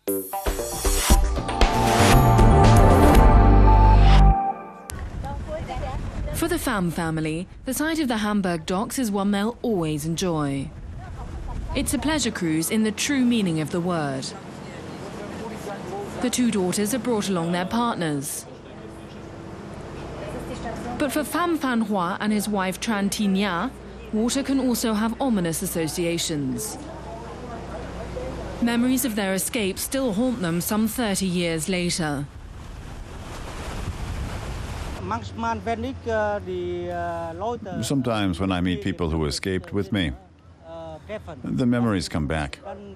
For the Pham family, the sight of the Hamburg docks is one they'll always enjoy. It's a pleasure cruise in the true meaning of the word. The two daughters have brought along their partners. But for Pham Phan Hoa and his wife Tran Thi Nha, water can also have ominous associations. Memories of their escape still haunt them some 30 years later. Sometimes when I meet people who escaped with me, the memories come back. The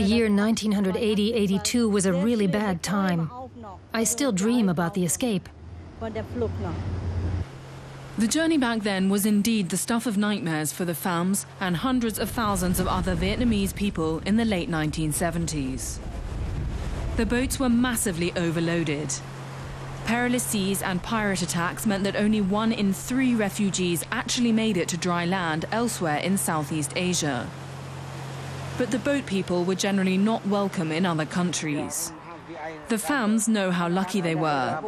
year 1980-82 was a really bad time. I still dream about the escape. The journey back then was indeed the stuff of nightmares for the Phams and hundreds of thousands of other Vietnamese people in the late 1970s. The boats were massively overloaded. Perilous seas and pirate attacks meant that only 1 in 3 refugees actually made it to dry land elsewhere in Southeast Asia. But the boat people were generally not welcome in other countries. The Phams know how lucky they were.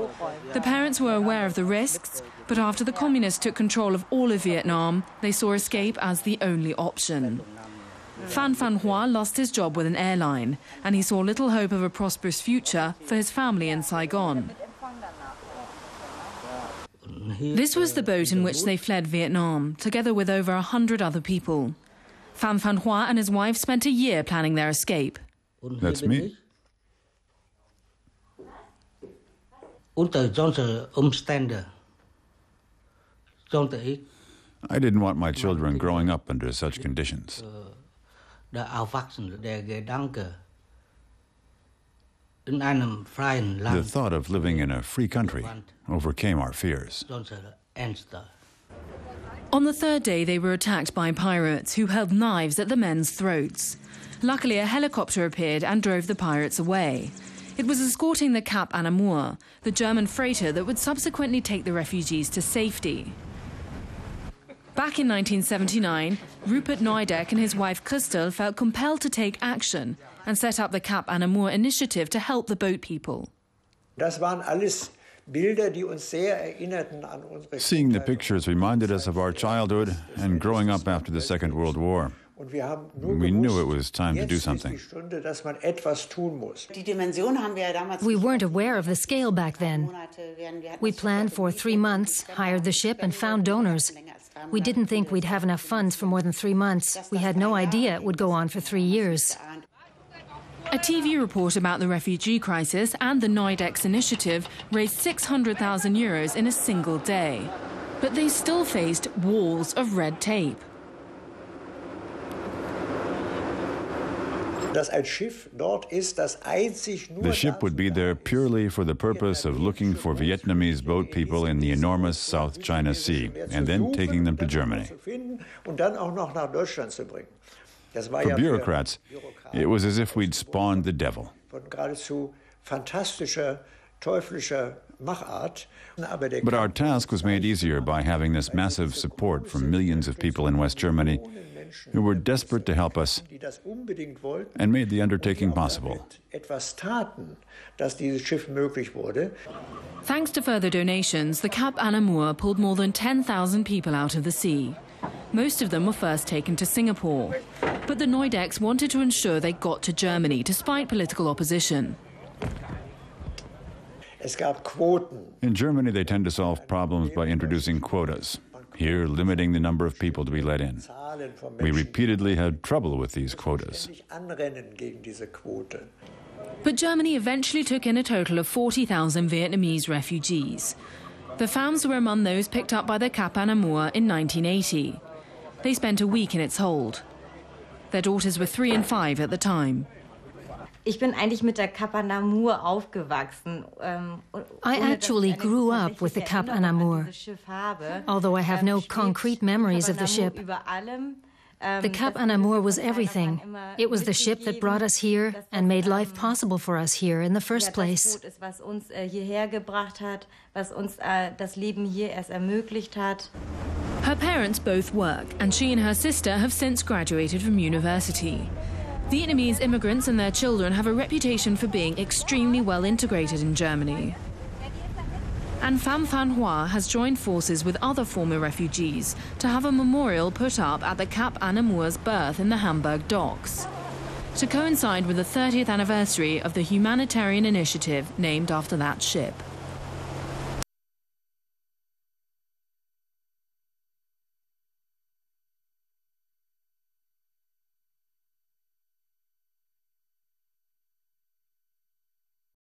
The parents were aware of the risks, but after the communists took control of all of Vietnam, they saw escape as the only option. Phan Phan Hoa lost his job with an airline, and he saw little hope of a prosperous future for his family in Saigon. This was the boat in which they fled Vietnam, together with over 100 other people. Phan Phan Hoa and his wife spent a year planning their escape. That's me. I didn't want my children growing up under such conditions. The thought of living in a free country overcame our fears. On the third day, they were attacked by pirates who held knives at the men's throats. Luckily, a helicopter appeared and drove the pirates away. It was escorting the Cap An Amour, the German freighter that would subsequently take the refugees to safety. Back in 1979, Rupert Neudeck and his wife Christel felt compelled to take action and set up the Cap An Amour initiative to help the boat people. Seeing the pictures reminded us of our childhood and growing up after the Second World War. We knew it was time to do something. We weren't aware of the scale back then. We planned for 3 months, hired the ship, and found donors. We didn't think we'd have enough funds for more than 3 months. We had no idea it would go on for 3 years. A TV report about the refugee crisis and the Neudeck's initiative raised 600,000 euros in a single day. But they still faced walls of red tape. The ship would be there purely for the purpose of looking for Vietnamese boat people in the enormous South China Sea and then taking them to Germany. For bureaucrats, it was as if we'd spawned the devil. But our task was made easier by having this massive support from millions of people in West Germany who were desperate to help us and made the undertaking possible. Thanks to further donations, the Cap An Amour pulled more than 10,000 people out of the sea. Most of them were first taken to Singapore. But the Neudecks wanted to ensure they got to Germany, despite political opposition. In Germany, they tend to solve problems by introducing quotas. Here, limiting the number of people to be let in. We repeatedly had trouble with these quotas. But Germany eventually took in a total of 40,000 Vietnamese refugees. The Phams were among those picked up by the Cap An Amour in 1980. They spent a week in its hold. Their daughters were 3 and 5 at the time. I actually grew up with the Cap An Amour, although I have no concrete memories of the ship. The Cap An Amour was everything. It was the ship that brought us here and made life possible for us here in the first place. Her parents both work, and she and her sister have since graduated from university. Vietnamese immigrants and their children have a reputation for being extremely well integrated in Germany. And Pham Van Hoa has joined forces with other former refugees to have a memorial put up at the Cap An-Amour's berth in the Hamburg docks, to coincide with the 30th anniversary of the humanitarian initiative named after that ship.